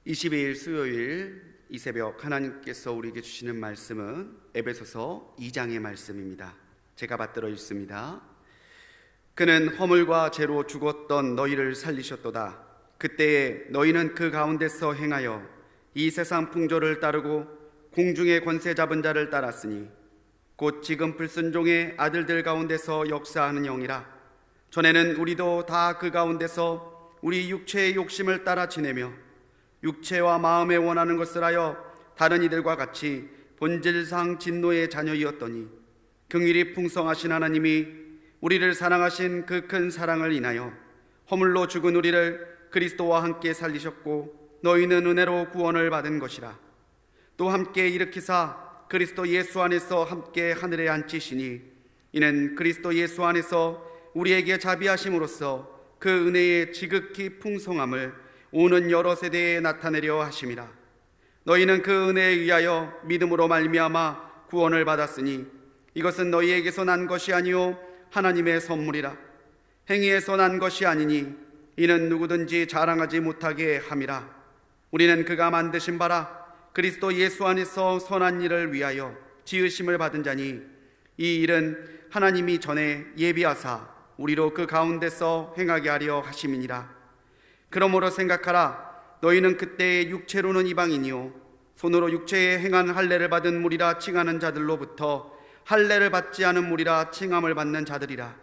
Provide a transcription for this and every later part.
22일 수요일 이 새벽 하나님께서 우리에게 주시는 말씀은 에베소서 2장의 말씀입니다. 제가 받들어 읽습니다. 그는 허물과 죄로 죽었던 너희를 살리셨도다. 그때에 너희는 그 가운데서 행하여 이 세상 풍조를 따르고 공중의 권세 잡은 자를 따랐으니 곧 지금 불순종의 아들들 가운데서 역사하는 영이라. 전에는 우리도 다 그 가운데서 우리 육체의 욕심을 따라 지내며 육체와 마음에 원하는 것을 하여 다른 이들과 같이 본질상 진노의 자녀이었더니 긍휼이 풍성하신 하나님이 우리를 사랑하신 그 큰 사랑을 인하여 허물로 죽은 우리를 그리스도와 함께 살리셨고 너희는 은혜로 구원을 받은 것이라. 또 함께 일으키사 그리스도 예수 안에서 함께 하늘에 앉히시니 이는 그리스도 예수 안에서 우리에게 자비하심으로써 그 은혜의 지극히 풍성함을 오는 여러 세대에 나타내려 하심이라. 너희는 그 은혜에 의하여 믿음으로 말미암아 구원을 받았으니 이것은 너희에게서 난 것이 아니요 하나님의 선물이라. 행위에서 난 것이 아니니 이는 누구든지 자랑하지 못하게 함이라. 우리는 그가 만드신 바라 그리스도 예수 안에서 선한 일을 위하여 지으심을 받은 자니 이 일은 하나님이 전에 예비하사 우리로 그 가운데서 행하게 하려 하심이니라. 그러므로 생각하라. 너희는 그때의 육체로는 이방인이요 손으로 육체에 행한 할례를 받은 무리라 칭하는 자들로부터 할례를 받지 않은 무리라 칭함을 받는 자들이라.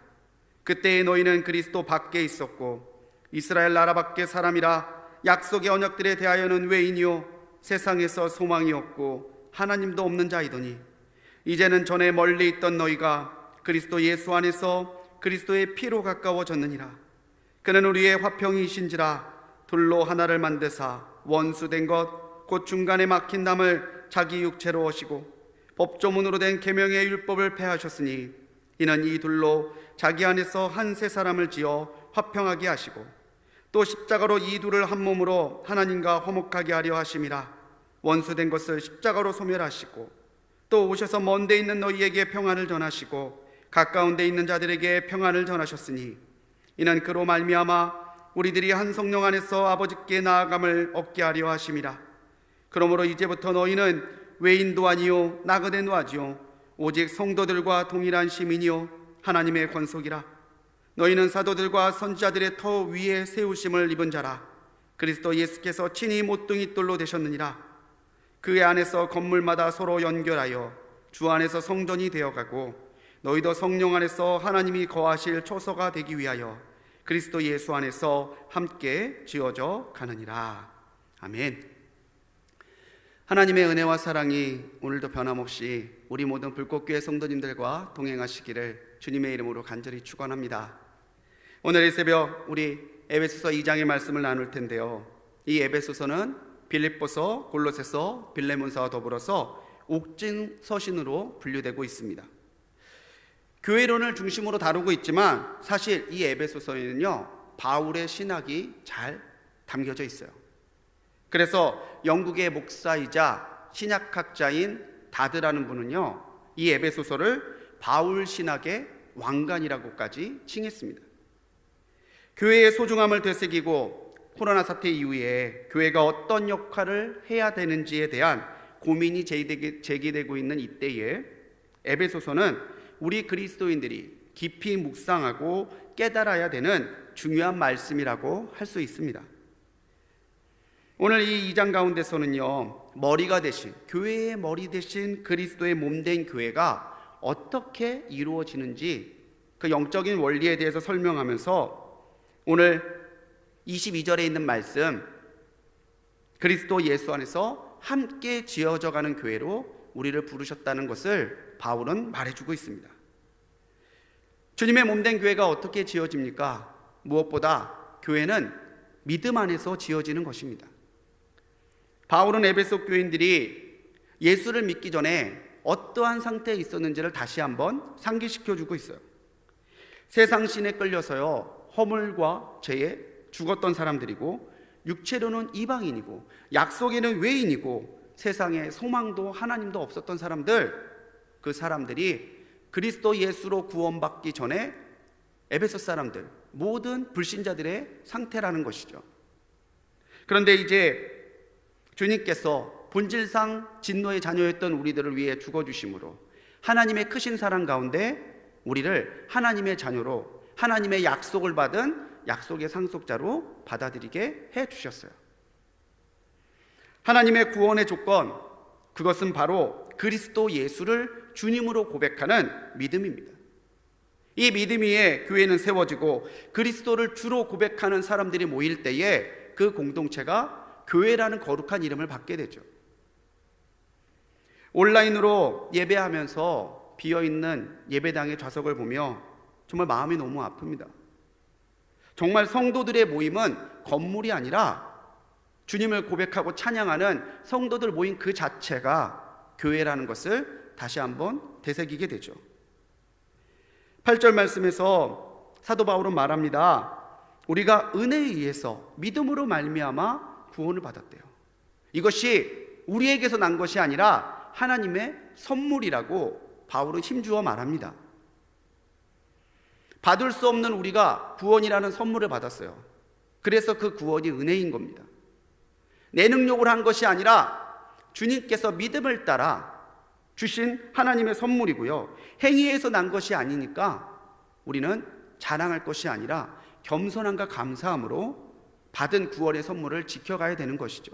그때에 너희는 그리스도 밖에 있었고 이스라엘 나라 밖의 사람이라. 약속의 언약들에 대하여는 외인이요 세상에서 소망이 없고 하나님도 없는 자이더니 이제는 전에 멀리 있던 너희가 그리스도 예수 안에서 그리스도의 피로 가까워졌느니라. 그는 우리의 화평이신지라. 돌로 하나를 만드사 원수된 것 곧 중간에 막힌 담을 자기 육체로 오시고 법조문으로 된 계명의 율법을 폐하셨으니 이는 이 둘로 자기 안에서 한 세 사람을 지어 화평하게 하시고 또 십자가로 이 둘을 한 몸으로 하나님과 화목하게 하려 하심이라. 원수된 것을 십자가로 소멸하시고 또 오셔서 먼 데 있는 너희에게 평안을 전하시고 가까운 데 있는 자들에게 평안을 전하셨으니 이는 그로 말미암아 우리들이 한 성령 안에서 아버지께 나아감을 얻게 하려 하심이라. 그러므로 이제부터 너희는 외인도 아니요 나그네도 아니요 오직 성도들과 동일한 시민이요 하나님의 권속이라. 너희는 사도들과 선지자들의 터 위에 세우심을 입은 자라. 그리스도 예수께서 친히 못둥이 돌로 되셨느니라. 그 안에서 건물마다 서로 연결하여 주 안에서 성전이 되어가고 너희도 성령 안에서 하나님이 거하실 초소가 되기 위하여 그리스도 예수 안에서 함께 지어져 가느니라. 아멘. 하나님의 은혜와 사랑이 오늘도 변함없이 우리 모든 불꽃교회 성도님들과 동행하시기를 주님의 이름으로 간절히 축원합니다. 오늘 이 새벽 우리 에베소서 2장의 말씀을 나눌 텐데요, 이 에베소서는 빌립보서, 골로새서, 빌레몬서와 더불어서 옥진 서신으로 분류되고 있습니다. 교회론을 중심으로 다루고 있지만 사실 이 에베소서에는요 바울의 신학이 잘 담겨져 있어요. 그래서 영국의 목사이자 신약학자인 다드라는 분은요 이 에베소서를 바울 신학의 왕관이라고까지 칭했습니다. 교회의 소중함을 되새기고 코로나 사태 이후에 교회가 어떤 역할을 해야 되는지에 대한 고민이 제기되고 있는 이때에 에베소서는 우리 그리스도인들이 깊이 묵상하고 깨달아야 되는 중요한 말씀이라고 할 수 있습니다. 오늘 이 2장 가운데서는요 머리가 되신, 교회의 머리 되신 그리스도의 몸된 교회가 어떻게 이루어지는지 그 영적인 원리에 대해서 설명하면서 오늘 22절에 있는 말씀, 그리스도 예수 안에서 함께 지어져 가는 교회로 우리를 부르셨다는 것을 바울은 말해주고 있습니다. 주님의 몸된 교회가 어떻게 지어집니까? 무엇보다 교회는 믿음 안에서 지어지는 것입니다. 바울은 에베소 교인들이 예수를 믿기 전에 어떠한 상태에 있었는지를 다시 한번 상기시켜주고 있어요. 세상 신에 끌려서요 허물과 죄에 죽었던 사람들이고 육체로는 이방인이고 약속에는 외인이고 세상에 소망도 하나님도 없었던 사람들, 그 사람들이 그리스도 예수로 구원받기 전에 에베소 사람들, 모든 불신자들의 상태라는 것이죠. 그런데 이제 주님께서 본질상 진노의 자녀였던 우리들을 위해 죽어주심으로 하나님의 크신 사랑 가운데 우리를 하나님의 자녀로, 하나님의 약속을 받은 약속의 상속자로 받아들이게 해주셨어요. 하나님의 구원의 조건, 그것은 바로 그리스도 예수를 주님으로 고백하는 믿음입니다. 이 믿음 위에 교회는 세워지고 그리스도를 주로 고백하는 사람들이 모일 때에 그 공동체가 교회라는 거룩한 이름을 받게 되죠. 온라인으로 예배하면서 비어있는 예배당의 좌석을 보며 정말 마음이 너무 아픕니다. 정말 성도들의 모임은 건물이 아니라 주님을 고백하고 찬양하는 성도들 모임 그 자체가 교회라는 것을 다시 한번 되새기게 되죠. 8절 말씀에서 사도 바울은 말합니다. 우리가 은혜에 의해서 믿음으로 말미암아 구원을 받았대요. 이것이 우리에게서 난 것이 아니라 하나님의 선물이라고 바울은 힘주어 말합니다. 받을 수 없는 우리가 구원이라는 선물을 받았어요. 그래서 그 구원이 은혜인 겁니다. 내 능력으로 한 것이 아니라 주님께서 믿음을 따라 주신 하나님의 선물이고요, 행위에서 난 것이 아니니까 우리는 자랑할 것이 아니라 겸손함과 감사함으로 받은 구원의 선물을 지켜가야 되는 것이죠.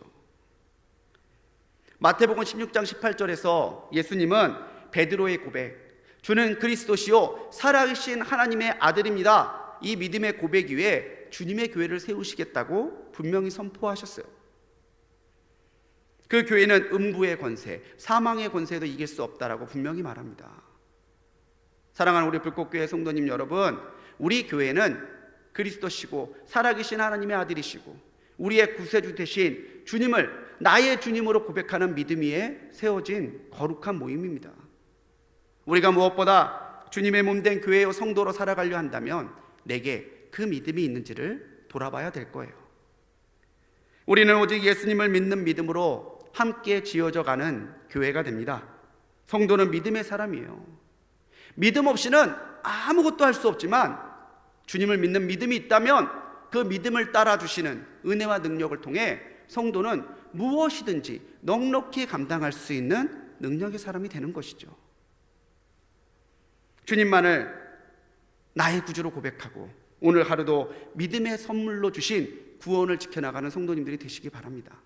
마태복음 16장 18절에서 예수님은 베드로의 고백, 주는 그리스도시요 살아계신 하나님의 아들입니다, 이 믿음의 고백 위에 주님의 교회를 세우시겠다고 분명히 선포하셨어요. 그 교회는 음부의 권세, 사망의 권세도 이길 수 없다라고 분명히 말합니다. 사랑하는 우리 불꽃교회 성도님 여러분, 우리 교회는 그리스도시고 살아계신 하나님의 아들이시고 우리의 구세주 되신 주님을 나의 주님으로 고백하는 믿음 위에 세워진 거룩한 모임입니다. 우리가 무엇보다 주님의 몸된 교회의 성도로 살아가려 한다면 내게 그 믿음이 있는지를 돌아봐야 될 거예요. 우리는 오직 예수님을 믿는 믿음으로 함께 지어져 가는 교회가 됩니다. 성도는 믿음의 사람이에요. 믿음 없이는 아무것도 할 수 없지만 주님을 믿는 믿음이 있다면 그 믿음을 따라주시는 은혜와 능력을 통해 성도는 무엇이든지 넉넉히 감당할 수 있는 능력의 사람이 되는 것이죠. 주님만을 나의 구주로 고백하고 오늘 하루도 믿음의 선물로 주신 구원을 지켜나가는 성도님들이 되시기 바랍니다.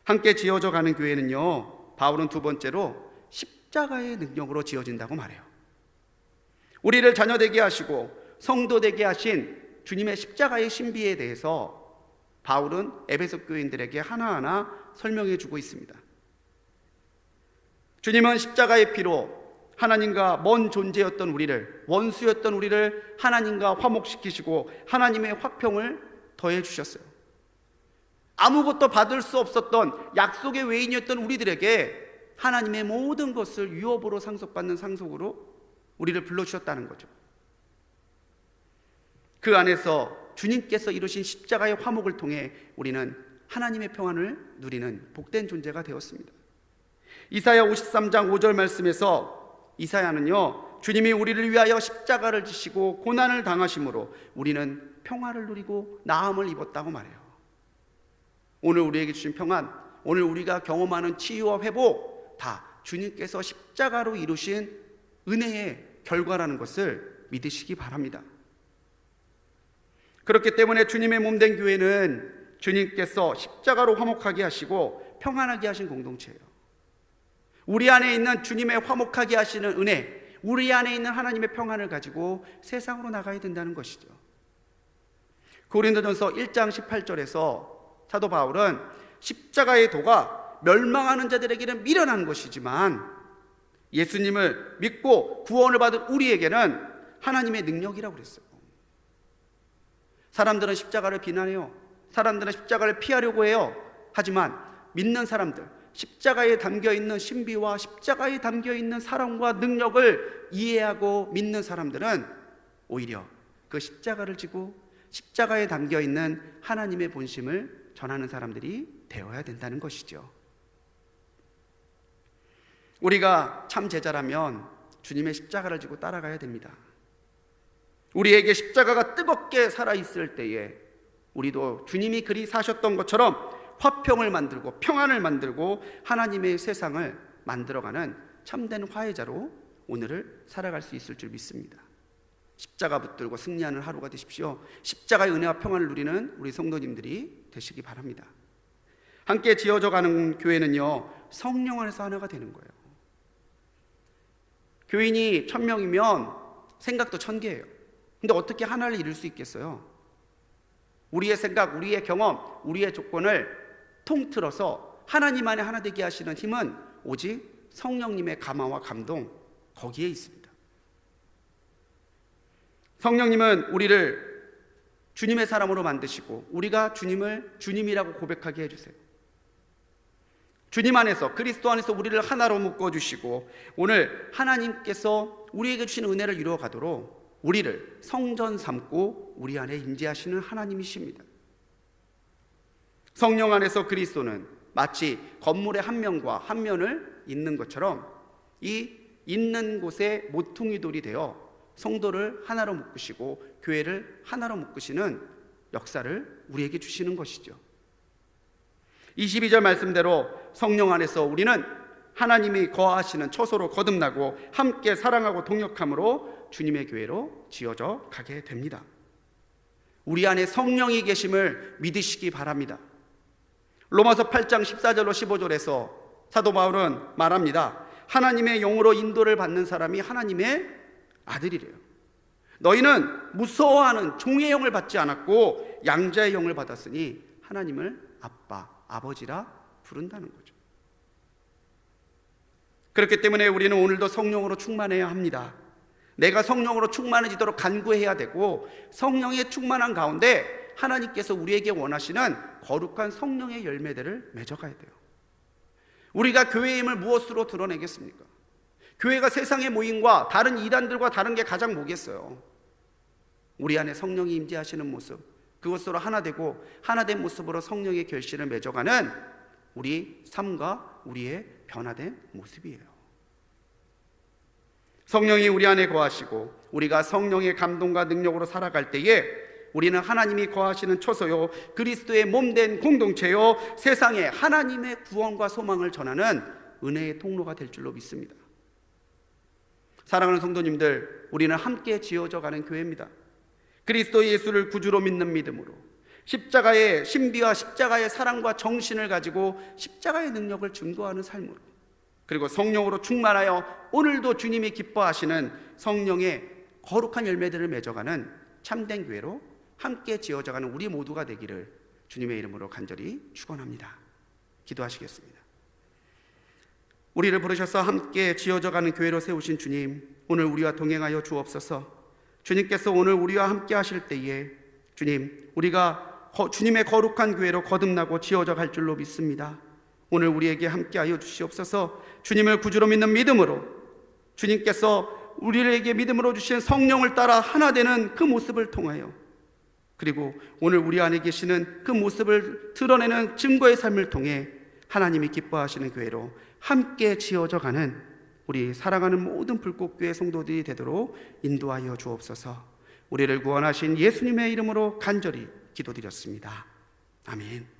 함께 지어져 가는 교회는요, 바울은 두 번째로 십자가의 능력으로 지어진다고 말해요. 우리를 자녀되게 하시고 성도되게 하신 주님의 십자가의 신비에 대해서 바울은 에베소 교인들에게 하나하나 설명해 주고 있습니다. 주님은 십자가의 피로 하나님과 먼 존재였던 우리를, 원수였던 우리를 하나님과 화목시키시고 하나님의 화평을 더해 주셨어요. 아무것도 받을 수 없었던 약속의 외인이었던 우리들에게 하나님의 모든 것을 유업으로 상속받는 상속으로 우리를 불러주셨다는 거죠. 그 안에서 주님께서 이루신 십자가의 화목을 통해 우리는 하나님의 평안을 누리는 복된 존재가 되었습니다. 이사야 53장 5절 말씀에서 이사야는요, 주님이 우리를 위하여 십자가를 지시고 고난을 당하심으로 우리는 평화를 누리고 나음을 입었다고 말해요. 오늘 우리에게 주신 평안, 오늘 우리가 경험하는 치유와 회복, 다 주님께서 십자가로 이루신 은혜의 결과라는 것을 믿으시기 바랍니다. 그렇기 때문에 주님의 몸된 교회는 주님께서 십자가로 화목하게 하시고 평안하게 하신 공동체예요. 우리 안에 있는 주님의 화목하게 하시는 은혜, 우리 안에 있는 하나님의 평안을 가지고 세상으로 나가야 된다는 것이죠. 고린도전서 1장 18절에서 사도 바울은 십자가의 도가 멸망하는 자들에게는 미련한 것이지만 예수님을 믿고 구원을 받은 우리에게는 하나님의 능력이라고 그랬어요. 사람들은 십자가를 비난해요. 사람들은 십자가를 피하려고 해요. 하지만 믿는 사람들, 십자가에 담겨있는 신비와 십자가에 담겨있는 사랑과 능력을 이해하고 믿는 사람들은 오히려 그 십자가를 지고 십자가에 담겨있는 하나님의 본심을 전하는 사람들이 되어야 된다는 것이죠. 우리가 참 제자라면 주님의 십자가를 지고 따라가야 됩니다. 우리에게 십자가가 뜨겁게 살아있을 때에 우리도 주님이 그리 사셨던 것처럼 화평을 만들고 평안을 만들고 하나님의 세상을 만들어가는 참된 화해자로 오늘을 살아갈 수 있을 줄 믿습니다. 십자가 붙들고 승리하는 하루가 되십시오. 십자가의 은혜와 평안을 누리는 우리 성도님들이 되시기 바랍니다. 함께 지어져가는 교회는요, 성령 안에서 하나가 되는 거예요. 교인이 1000명이면 생각도 1000개예요. 근데 어떻게 하나를 이룰 수 있겠어요? 우리의 생각, 우리의 경험, 우리의 조건을 통틀어서 하나님 안에 하나 되게 하시는 힘은 오직 성령님의 감화와 감동, 거기에 있습니다. 성령님은 우리를 주님의 사람으로 만드시고 우리가 주님을 주님이라고 고백하게 해주세요. 주님 안에서, 그리스도 안에서 우리를 하나로 묶어주시고 오늘 하나님께서 우리에게 주신 은혜를 이루어가도록 우리를 성전 삼고 우리 안에 임재하시는 하나님이십니다. 성령 안에서 그리스도는 마치 건물의 한 면과 한 면을 잇는 것처럼 이 잇는 곳에 모퉁이 돌이 되어 성도를 하나로 묶으시고 교회를 하나로 묶으시는 역사를 우리에게 주시는 것이죠. 22절 말씀대로 성령 안에서 우리는 하나님이 거하시는 처소로 거듭나고 함께 사랑하고 동역함으로 주님의 교회로 지어져 가게 됩니다. 우리 안에 성령이 계심을 믿으시기 바랍니다. 로마서 8장 14절로 15절에서 사도 바울은 말합니다. 하나님의 영으로 인도를 받는 사람이 하나님의 아들이래요. 너희는 무서워하는 종의 영을 받지 않았고 양자의 영을 받았으니 하나님을 아빠, 아버지라 부른다는 거죠. 그렇기 때문에 우리는 오늘도 성령으로 충만해야 합니다. 내가 성령으로 충만해지도록 간구해야 되고, 성령의 충만한 가운데 하나님께서 우리에게 원하시는 거룩한 성령의 열매들을 맺어가야 돼요. 우리가 교회의 힘을 무엇으로 드러내겠습니까? 교회가 세상의 모임과 다른 이단들과 다른 게 가장 뭐겠어요? 우리 안에 성령이 임재하시는 모습, 그것으로 하나 되고 하나된 모습으로 성령의 결실을 맺어가는 우리 삶과 우리의 변화된 모습이에요. 성령이 우리 안에 거하시고 우리가 성령의 감동과 능력으로 살아갈 때에 우리는 하나님이 거하시는 처소요, 그리스도의 몸된 공동체요, 세상에 하나님의 구원과 소망을 전하는 은혜의 통로가 될 줄로 믿습니다. 사랑하는 성도님들, 우리는 함께 지어져 가는 교회입니다. 그리스도 예수를 구주로 믿는 믿음으로 십자가의 신비와 십자가의 사랑과 정신을 가지고 십자가의 능력을 증거하는 삶으로, 그리고 성령으로 충만하여 오늘도 주님이 기뻐하시는 성령의 거룩한 열매들을 맺어가는 참된 교회로 함께 지어져가는 우리 모두가 되기를 주님의 이름으로 간절히 축원합니다. 기도하시겠습니다. 우리를 부르셔서 함께 지어져가는 교회로 세우신 주님, 오늘 우리와 동행하여 주옵소서. 주님께서 오늘 우리와 함께 하실 때에 주님, 우리가 주님의 거룩한 교회로 거듭나고 지어져 갈 줄로 믿습니다. 오늘 우리에게 함께하여 주시옵소서. 주님을 구주로 믿는 믿음으로, 주님께서 우리에게 믿음으로 주신 성령을 따라 하나 되는 그 모습을 통하여, 그리고 오늘 우리 안에 계시는 그 모습을 드러내는 증거의 삶을 통해 하나님이 기뻐하시는 교회로 함께 지어져 가는 우리 사랑하는 모든 불꽃교회 성도들이 되도록 인도하여 주옵소서. 우리를 구원하신 예수님의 이름으로 간절히 기도드렸습니다. 아멘.